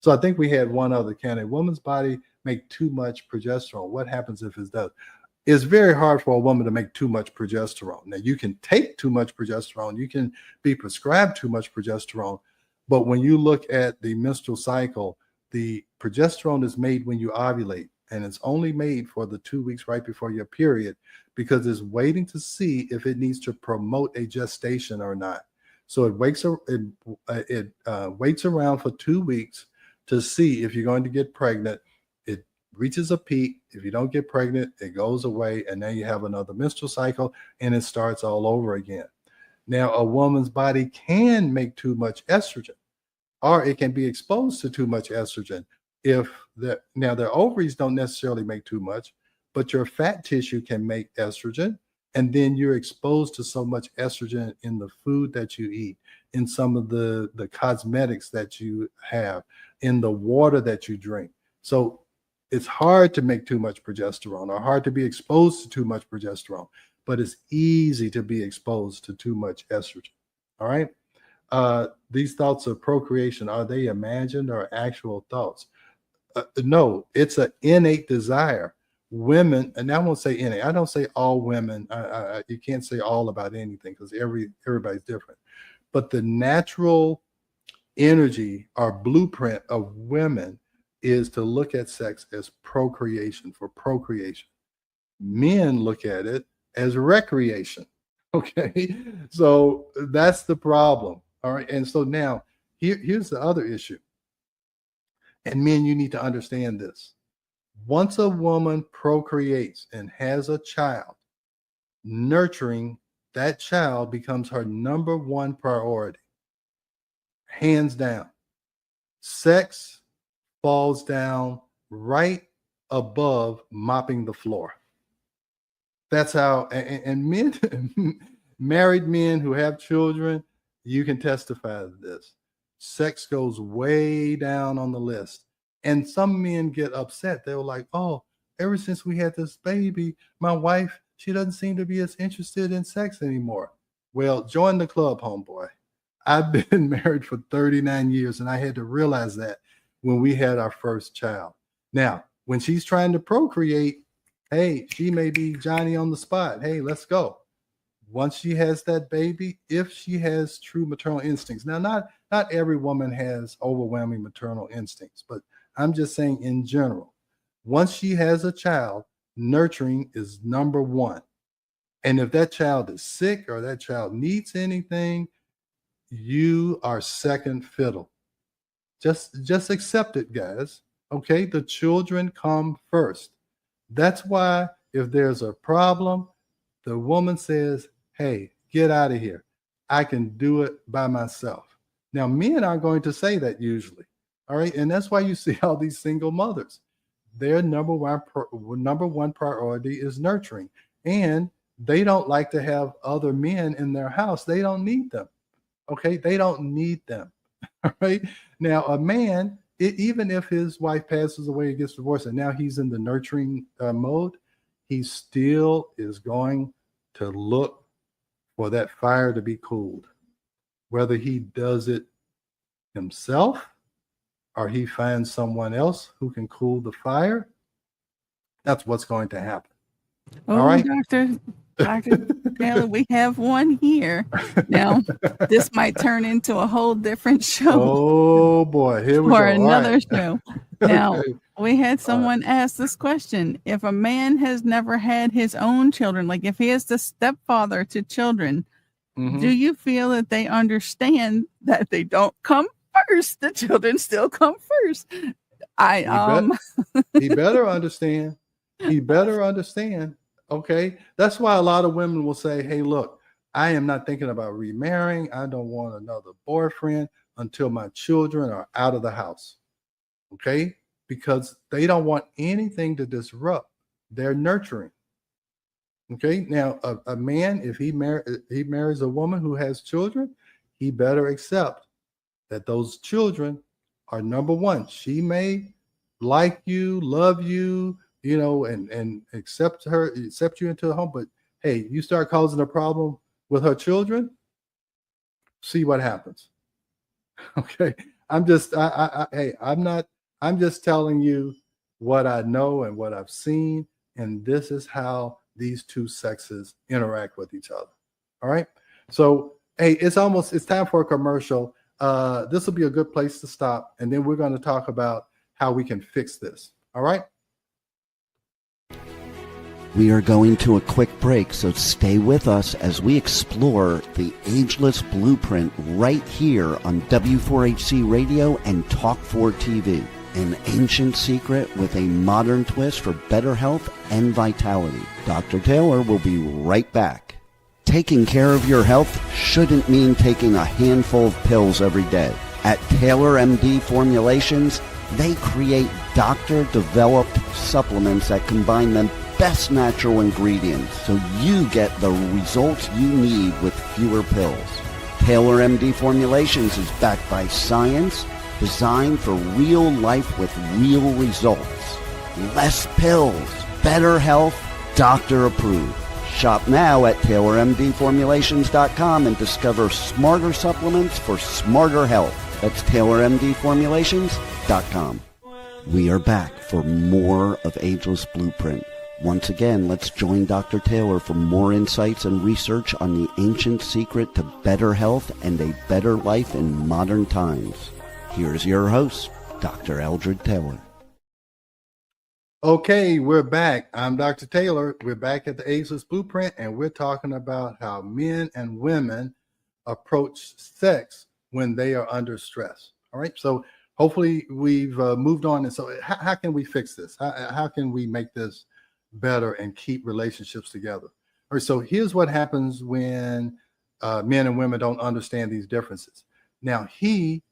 So I think we had one other. Can a woman's body make too much progesterone? What happens if it does? It's very hard for a woman to make too much progesterone. Now, you can take too much progesterone, you can be prescribed too much progesterone, but when you look at the menstrual cycle, the progesterone is made when you ovulate, and it's only made for the 2 weeks right before your period because it's waiting to see if it needs to promote a gestation or not. So it waits around for 2 weeks to see if you're going to get pregnant. It reaches a peak. If you don't get pregnant, it goes away, and then you have another menstrual cycle, and it starts all over again. Now, a woman's body can make too much estrogen, or it can be exposed to too much estrogen. If now their ovaries don't necessarily make too much, but your fat tissue can make estrogen, and then you're exposed to so much estrogen in the food that you eat, in some of the cosmetics that you have, in the water that you drink. So it's hard to make too much progesterone or hard to be exposed to too much progesterone, but it's easy to be exposed to too much estrogen. All right. These thoughts of procreation, are they imagined or actual thoughts? No, it's an innate desire. Women, and I won't say innate. I don't say all women. You can't say all about anything because everybody's different. But the natural energy or blueprint of women is to look at sex as procreation, for procreation. Men look at it as recreation. Okay, so that's the problem. All right, and so now here's the other issue. And men, you need to understand this. Once a woman procreates and has a child, nurturing that child becomes her number one priority. Hands down. Sex falls down right above mopping the floor. That's how, and men, married men who have children, you can testify to this. Sex goes way down on the list. And some men get upset. They were like, oh, ever since we had this baby, my wife, she doesn't seem to be as interested in sex anymore. Well, join the club, homeboy. I've been married for 39 years, and I had to realize that when we had our first child. Now, when she's trying to procreate, hey, she may be Johnny on the spot. Hey, let's go. Once she has that baby, if she has true maternal instincts. Now, not every woman has overwhelming maternal instincts, but I'm just saying in general, once she has a child, nurturing is number one. And if that child is sick or that child needs anything, you are second fiddle. Just accept it, guys. Okay, the children come first. That's why if there's a problem, the woman says, hey, get out of here. I can do it by myself. Now, men aren't going to say that usually. All right. And that's why you see all these single mothers. Their number one priority is nurturing. And they don't like to have other men in their house. They don't need them. Okay. They don't need them. All right. Now, a man, even if his wife passes away and gets divorced and now he's in the nurturing mode, he still is going to look for that fire to be cooled, whether he does it himself or he finds someone else who can cool the fire. That's what's going to happen. Oh, all right, Dr. Taylor, we have one here. Now, this might turn into a whole different show. Oh boy, here we go. Or another show. Now, okay. We had someone ask this question. If a man has never had his own children, like if he is the stepfather to children, do you feel that they understand that they don't come first? The children still come first. He better understand. He better understand. Okay. That's why a lot of women will say, hey, look, I am not thinking about remarrying. I don't want another boyfriend until my children are out of the house. Okay. Because they don't want anything to disrupt their nurturing. Okay. Now, a man, if he marries a woman who has children, he better accept that those children are number one. She may like you, love you, and accept you into the home. But hey, you start causing a problem with her children, see what happens. Okay. Hey, I'm just telling you what I know and what I've seen, and this is how these two sexes interact with each other. All right. So, hey, it's time for a commercial. This will be a good place to stop, and then we're going to talk about how we can fix this. All right. We are going to a quick break, so stay with us as we explore the ageless blueprint right here on W4HC Radio and Talk4 TV. An ancient secret with a modern twist for better health and vitality. Dr. Taylor will be right back. Taking care of your health shouldn't mean taking a handful of pills every day. At Taylor MD Formulations, they create doctor-developed supplements that combine the best natural ingredients so you get the results you need with fewer pills. Taylor MD Formulations is backed by science, designed for real life with real results. Less pills, better health, doctor approved. Shop now at TaylorMDFormulations.com and discover smarter supplements for smarter health. That's TaylorMDFormulations.com. We are back for more of Ageless Blueprint. Once again, let's join Dr. Taylor for more insights and research on the ancient secret to better health and a better life in modern times. Here's your host, Dr. Eldred Taylor. Okay, we're back. I'm Dr. Taylor. We're back at the Ageless Blueprint, and we're talking about how men and women approach sex when they are under stress. All right, so hopefully we've moved on. And so how can we fix this? How can we make this better and keep relationships together? All right, so here's what happens when men and women don't understand these differences. Now, he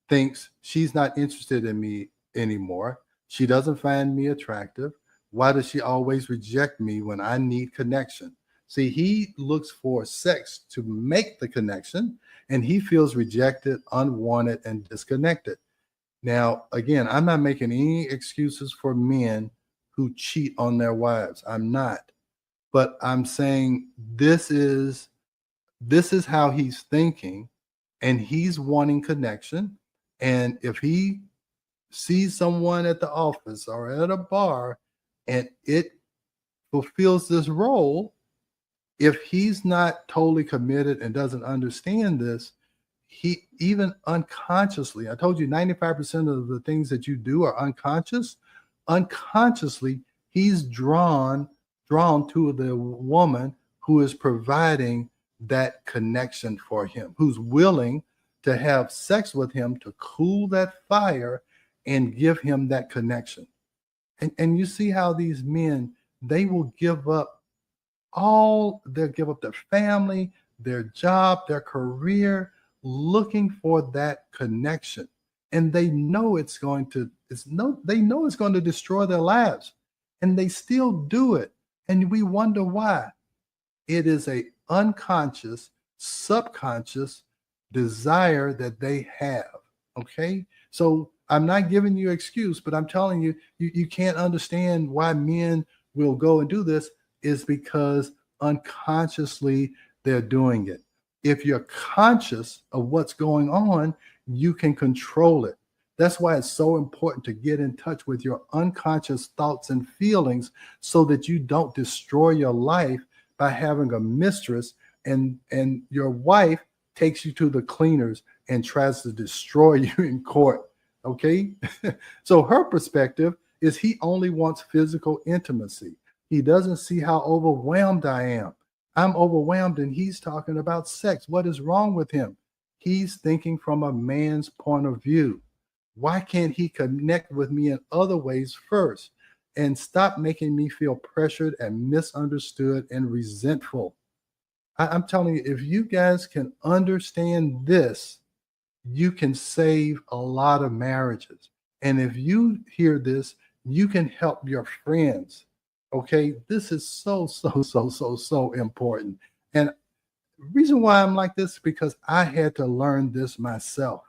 thinks she's not interested in me anymore. She doesn't find me attractive. Why does she always reject me when I need connection? See, he looks for sex to make the connection, and he feels rejected, unwanted, and disconnected. Now, again, I'm not making any excuses for men who cheat on their wives. I'm not. But I'm saying this is how he's thinking, and he's wanting connection. And if he sees someone at the office or at a bar and it fulfills this role, if he's not totally committed and doesn't understand this, he even unconsciously, I told you 95% of the things that you do are unconscious. Unconsciously, he's drawn to the woman who is providing that connection for him, who's willing to have sex with him to cool that fire and give him that connection. And you see how these men, they will give up they'll give up their family, their job, their career, looking for that connection. And they know it's going to destroy their lives. And they still do it. And we wonder why. It is a unconscious, subconscious desire that they have. Okay. So I'm not giving you excuse, but I'm telling you, you can't understand why men will go and do this is because unconsciously they're doing it. If you're conscious of what's going on, you can control it. That's why it's so important to get in touch with your unconscious thoughts and feelings so that you don't destroy your life by having a mistress and your wife takes you to the cleaners and tries to destroy you in court. Okay. So her perspective is he only wants physical intimacy. He doesn't see how overwhelmed I am. I'm overwhelmed and he's talking about sex. What is wrong with him? He's thinking from a man's point of view. Why can't he connect with me in other ways first and stop making me feel pressured and misunderstood and resentful? I'm telling you, if you guys can understand this, you can save a lot of marriages. And if you hear this, you can help your friends. Okay, this is so important. And the reason why I'm like this is because I had to learn this myself.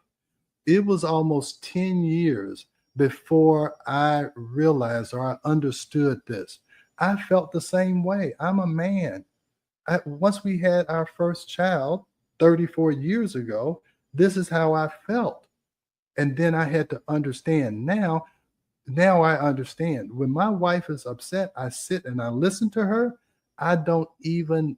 It was almost 10 years before I realized or I understood this. I felt the same way. I'm a man. Once we had our first child 34 years ago, this is how I felt. And then I had to understand now I understand. When my wife is upset, I sit and I listen to her. I don't even